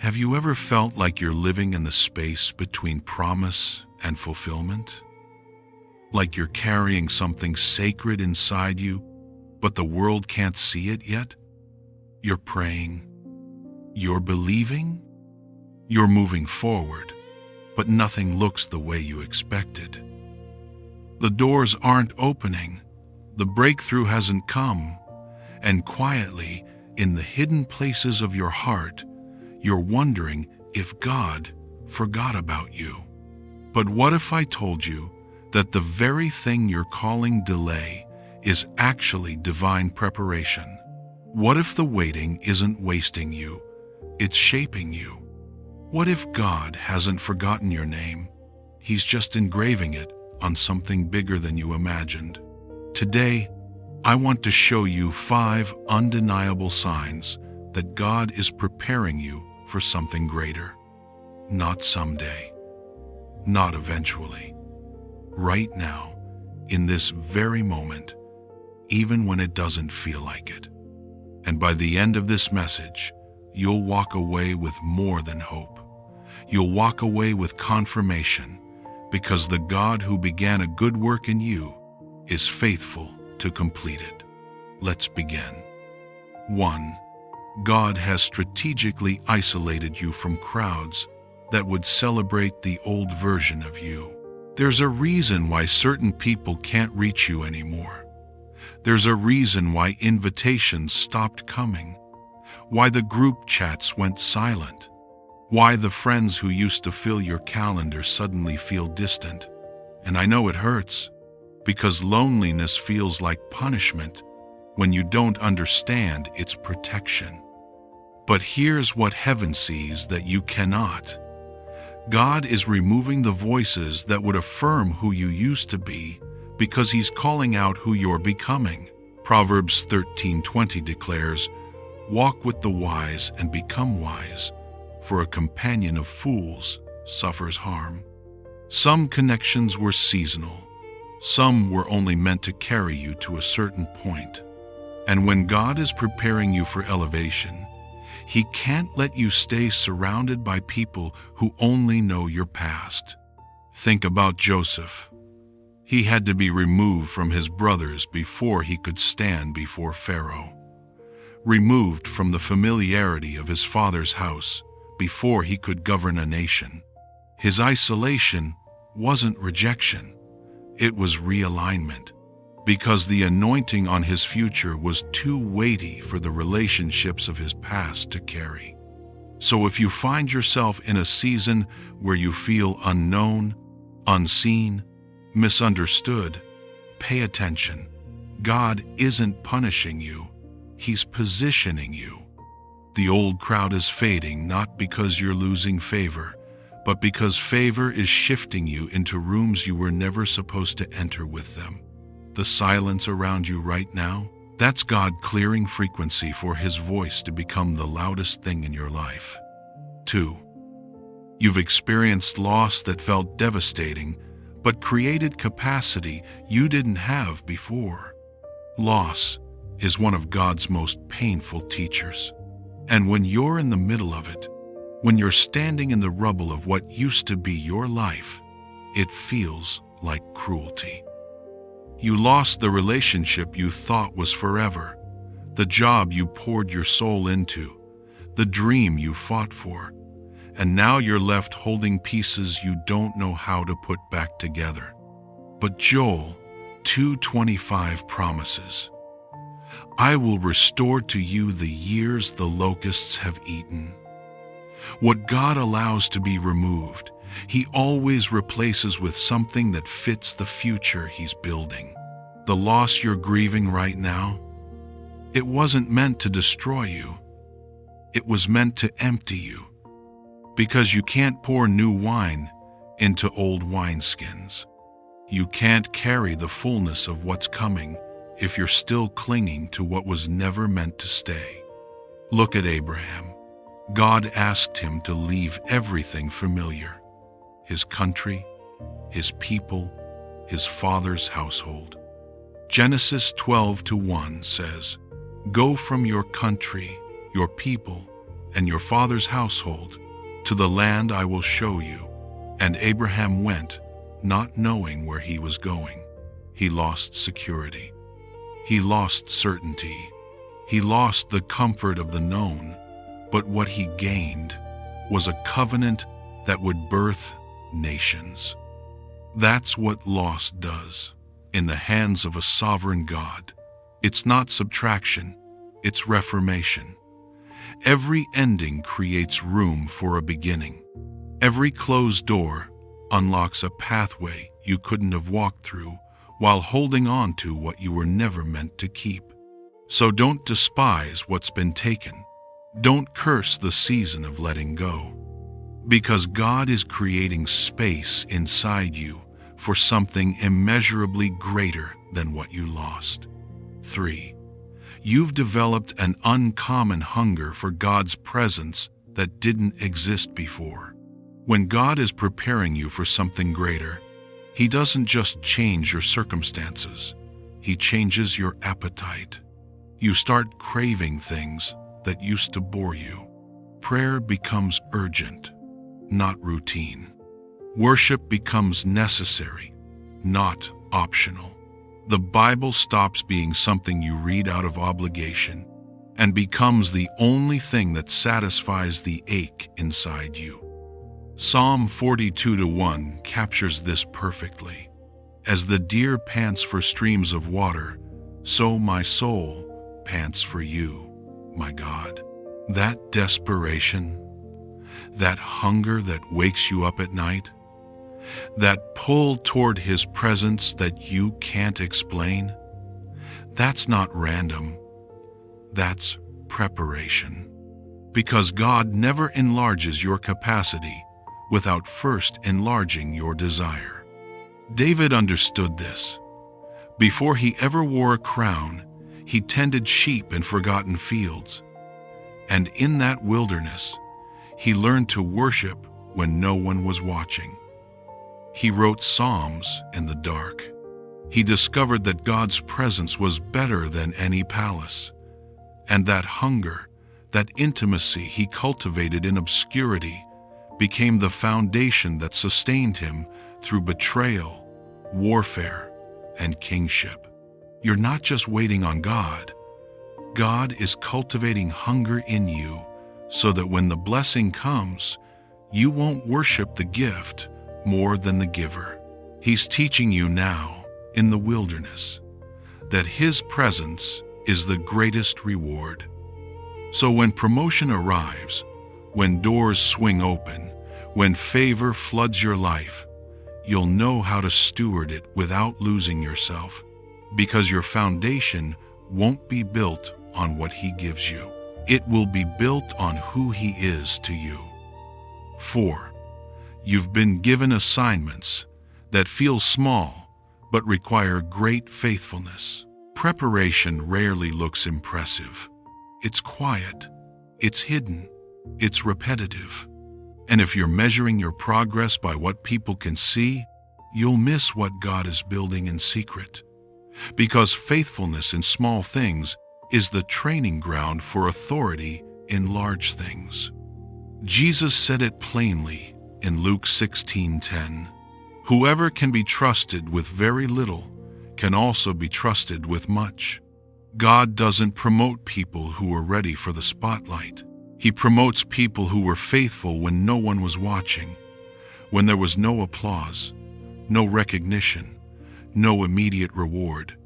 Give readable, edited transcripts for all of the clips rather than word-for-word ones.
Have you ever felt like you're living in the space between promise and fulfillment? Like you're carrying something sacred inside you, but the world can't see it yet? You're praying, you're believing, you're moving forward, but nothing looks the way you expected. The doors aren't opening, the breakthrough hasn't come, and quietly, in the hidden places of your heart, you're wondering if God forgot about you. But what if I told you that the very thing you're calling delay is actually divine preparation? What if the waiting isn't wasting you, it's shaping you? What if God hasn't forgotten your name? He's just engraving it on something bigger than you imagined. Today, I want to show you 5 undeniable signs that God is preparing you for something greater. Not someday, not eventually. Right now, in this very moment, even when it doesn't feel like it. And by the end of this message, you'll walk away with more than hope. You'll walk away with confirmation, because the God who began a good work in you is faithful to complete it. Let's begin. 1. God has strategically isolated you from crowds that would celebrate the old version of you. There's a reason why certain people can't reach you anymore. There's a reason why invitations stopped coming, why the group chats went silent, why the friends who used to fill your calendar suddenly feel distant. And I know it hurts, because loneliness feels like punishment when you don't understand its protection. But here's what heaven sees that you cannot. God is removing the voices that would affirm who you used to be, because He's calling out who you're becoming. Proverbs 13:20 declares, "Walk with the wise and become wise, for a companion of fools suffers harm." Some connections were seasonal. Some were only meant to carry you to a certain point. And when God is preparing you for elevation, He can't let you stay surrounded by people who only know your past. Think about Joseph. He had to be removed from his brothers before he could stand before Pharaoh. Removed from the familiarity of his father's house before he could govern a nation. His isolation wasn't rejection, it was realignment, because the anointing on his future was too weighty for the relationships of his past to carry. So if you find yourself in a season where you feel unknown, unseen, misunderstood, pay attention. God isn't punishing you, He's positioning you. The old crowd is fading not because you're losing favor, but because favor is shifting you into rooms you were never supposed to enter with them. The silence around you right now, that's God clearing frequency for His voice to become the loudest thing in your life. 2. You've experienced loss that felt devastating, but created capacity you didn't have before. Loss is one of God's most painful teachers. And when you're in the middle of it, when you're standing in the rubble of what used to be your life, it feels like cruelty. You lost the relationship you thought was forever, the job you poured your soul into, the dream you fought for, and now you're left holding pieces you don't know how to put back together. But Joel 2:25 promises, "I will restore to you the years the locusts have eaten." What God allows to be removed, He always replaces with something that fits the future He's building. The loss you're grieving right now, it wasn't meant to destroy you. It was meant to empty you. Because you can't pour new wine into old wineskins. You can't carry the fullness of what's coming if you're still clinging to what was never meant to stay. Look at Abraham. God asked him to leave everything familiar. His country, his people, his father's household. Genesis 12:1 says, "Go from your country, your people, and your father's household to the land I will show you." And Abraham went, not knowing where he was going. He lost security. He lost certainty. He lost the comfort of the known. But what he gained was a covenant that would birth nations. That's what loss does in the hands of a sovereign God. It's not subtraction, it's reformation. Every ending creates room for a beginning. Every closed door unlocks a pathway you couldn't have walked through while holding on to what you were never meant to keep. So don't despise what's been taken. Don't curse the season of letting go. Because God is creating space inside you for something immeasurably greater than what you lost. 3. You've developed an uncommon hunger for God's presence that didn't exist before. When God is preparing you for something greater, He doesn't just change your circumstances, He changes your appetite. You start craving things that used to bore you. Prayer becomes urgent, not routine. Worship becomes necessary, not optional. The Bible stops being something you read out of obligation and becomes the only thing that satisfies the ache inside you. Psalm 42:1 captures this perfectly. As the deer pants for streams of water, so my soul pants for you, my God. That desperation, that hunger that wakes you up at night, that pull toward His presence that you can't explain, that's not random, that's preparation. Because God never enlarges your capacity without first enlarging your desire. David understood this. Before he ever wore a crown, he tended sheep in forgotten fields. And in that wilderness, he learned to worship when no one was watching. He wrote psalms in the dark. He discovered that God's presence was better than any palace. And that hunger, that intimacy he cultivated in obscurity, became the foundation that sustained him through betrayal, warfare, and kingship. You're not just waiting on God. God is cultivating hunger in you so that when the blessing comes, you won't worship the gift more than the giver. He's teaching you now, in the wilderness, that His presence is the greatest reward. So when promotion arrives, when doors swing open, when favor floods your life, you'll know how to steward it without losing yourself, because your foundation won't be built on what He gives you. It will be built on who He is to you. 4. You've been given assignments that feel small but require great faithfulness. Preparation rarely looks impressive. It's quiet, it's hidden, it's repetitive. And if you're measuring your progress by what people can see, you'll miss what God is building in secret. Because faithfulness in small things is the training ground for authority in large things. Jesus said it plainly in Luke 16:10. Whoever can be trusted with very little can also be trusted with much. God doesn't promote people who are ready for the spotlight. He promotes people who were faithful when no one was watching, when there was no applause, no recognition, no immediate reward,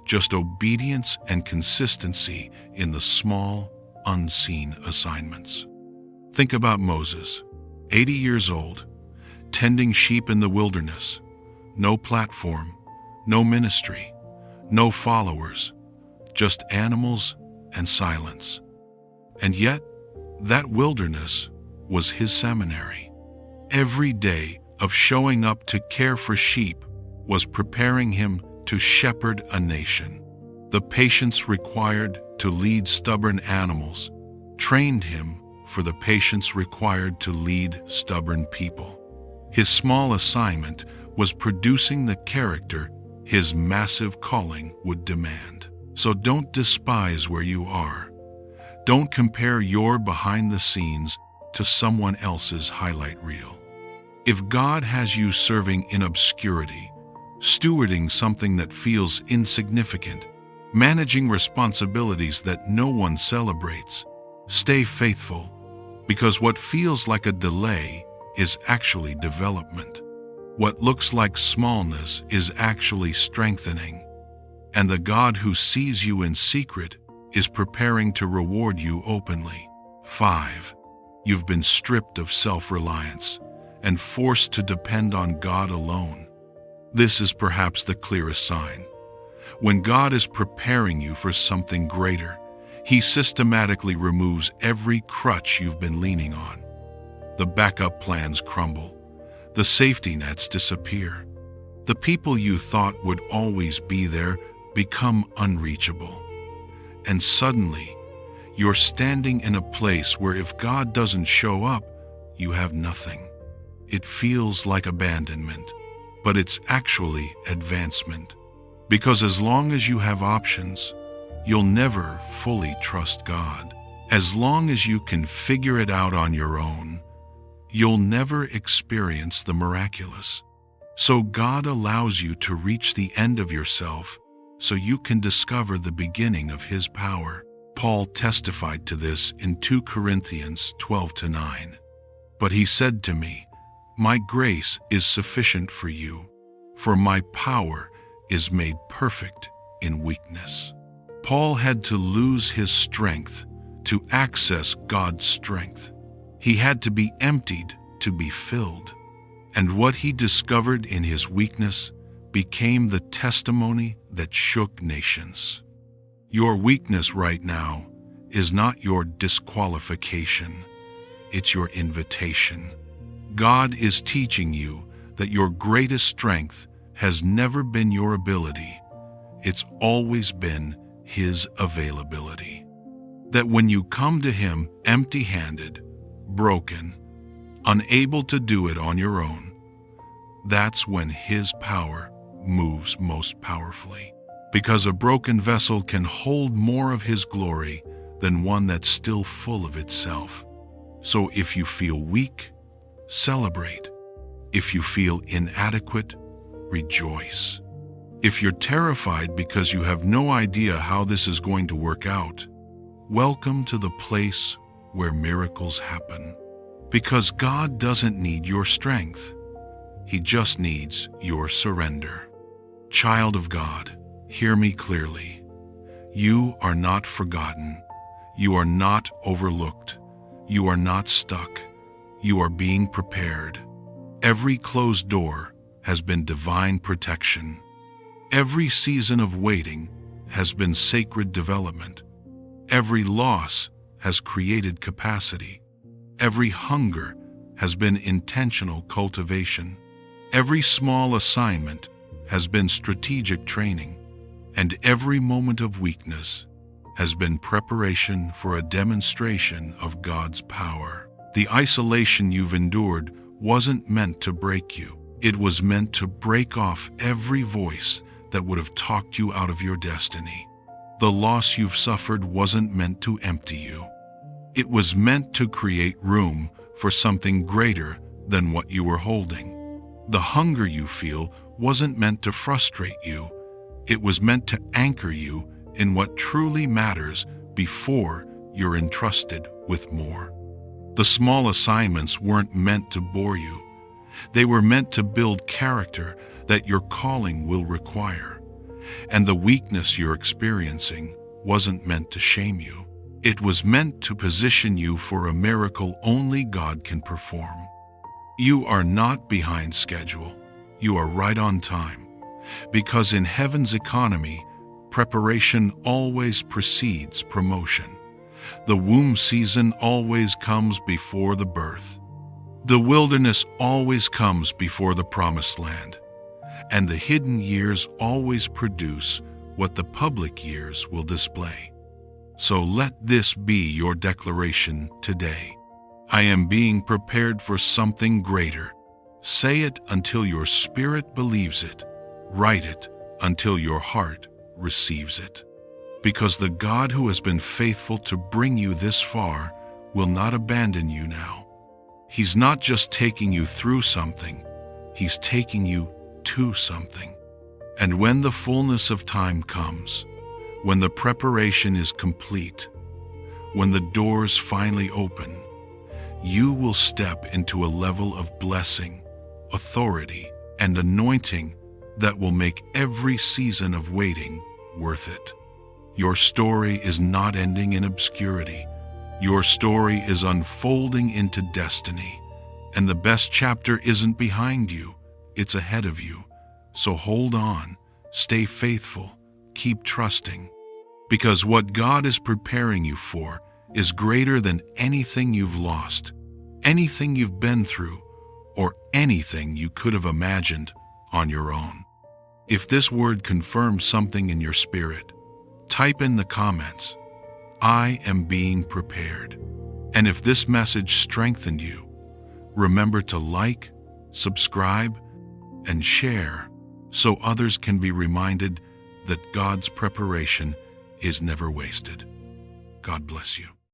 just obedience and consistency in the small, unseen assignments. Think about Moses, 80 years old, tending sheep in the wilderness, no platform, no ministry, no followers, just animals and silence. And yet, that wilderness was his seminary. Every day of showing up to care for sheep was preparing him to shepherd a nation. The patience required to lead stubborn animals trained him for the patience required to lead stubborn people. His small assignment was producing the character his massive calling would demand. So don't despise where you are. Don't compare your behind the scenes to someone else's highlight reel. If God has you serving in obscurity, stewarding something that feels insignificant, managing responsibilities that no one celebrates, stay faithful, because what feels like a delay is actually development. What looks like smallness is actually strengthening. And the God who sees you in secret is preparing to reward you openly. 5. You've been stripped of self-reliance and forced to depend on God alone. This is perhaps the clearest sign. When God is preparing you for something greater, He systematically removes every crutch you've been leaning on. The backup plans crumble. The safety nets disappear. The people you thought would always be there become unreachable. And suddenly, you're standing in a place where if God doesn't show up, you have nothing. It feels like abandonment, but it's actually advancement. Because as long as you have options, you'll never fully trust God. As long as you can figure it out on your own, you'll never experience the miraculous. So God allows you to reach the end of yourself so you can discover the beginning of His power. Paul testified to this in 2 Corinthians 12-9. But he said to me, "My grace is sufficient for you, for my power is made perfect in weakness." Paul had to lose his strength to access God's strength. He had to be emptied to be filled. And what he discovered in his weakness became the testimony that shook nations. Your weakness right now is not your disqualification, it's your invitation. God is teaching you that your greatest strength has never been your ability, it's always been His availability. That when you come to Him empty-handed, broken, unable to do it on your own, that's when His power moves most powerfully. Because a broken vessel can hold more of His glory than one that's still full of itself. So if you feel weak, celebrate. If you feel inadequate, rejoice. If you're terrified because you have no idea how this is going to work out, welcome to the place where miracles happen. Because God doesn't need your strength. He just needs your surrender. Child of God, hear me clearly. You are not forgotten. You are not overlooked. You are not stuck. You are being prepared. Every closed door has been divine protection. Every season of waiting has been sacred development. Every loss has created capacity. Every hunger has been intentional cultivation. Every small assignment has been strategic training. And every moment of weakness has been preparation for a demonstration of God's power. The isolation you've endured wasn't meant to break you. It was meant to break off every voice that would have talked you out of your destiny. The loss you've suffered wasn't meant to empty you. It was meant to create room for something greater than what you were holding. The hunger you feel wasn't meant to frustrate you. It was meant to anchor you in what truly matters before you're entrusted with more. The small assignments weren't meant to bore you. They were meant to build character that your calling will require. And the weakness you're experiencing wasn't meant to shame you. It was meant to position you for a miracle only God can perform. You are not behind schedule. You are right on time. Because in heaven's economy, preparation always precedes promotion. The womb season always comes before the birth. The wilderness always comes before the promised land. And the hidden years always produce what the public years will display. So let this be your declaration today. I am being prepared for something greater. Say it until your spirit believes it. Write it until your heart receives it. because the God who has been faithful to bring you this far will not abandon you now. He's not just taking you through something, He's taking you to something. And when the fullness of time comes, when the preparation is complete, when the doors finally open, you will step into a level of blessing, authority, and anointing that will make every season of waiting worth it. Your story is not ending in obscurity. Your story is unfolding into destiny. And the best chapter isn't behind you, it's ahead of you. So hold on, stay faithful, keep trusting. Because what God is preparing you for is greater than anything you've lost, anything you've been through, or anything you could have imagined on your own. If this word confirms something in your spirit, type in the comments, "I am being prepared." And if this message strengthened you, remember to like, subscribe, and share so others can be reminded that God's preparation is never wasted. God bless you.